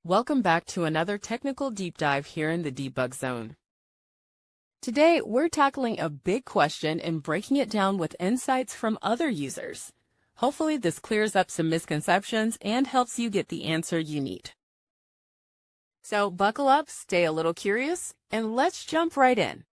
Welcome back to another technical deep dive here in the debug zone. Today, we're tackling a big question and breaking it down with insights from other users. Hopefully, this clears up some misconceptions and helps you get the answer you need. So buckle up, stay a little curious, and let's jump right in.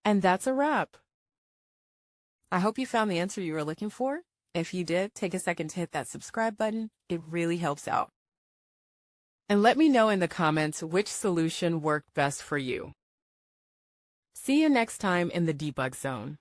And that's a wrap. I hope you found the answer you were looking for. If you did, take a second to hit that subscribe button. It really helps out. And let me know in the comments which solution worked best for you. See you next time in the debug zone.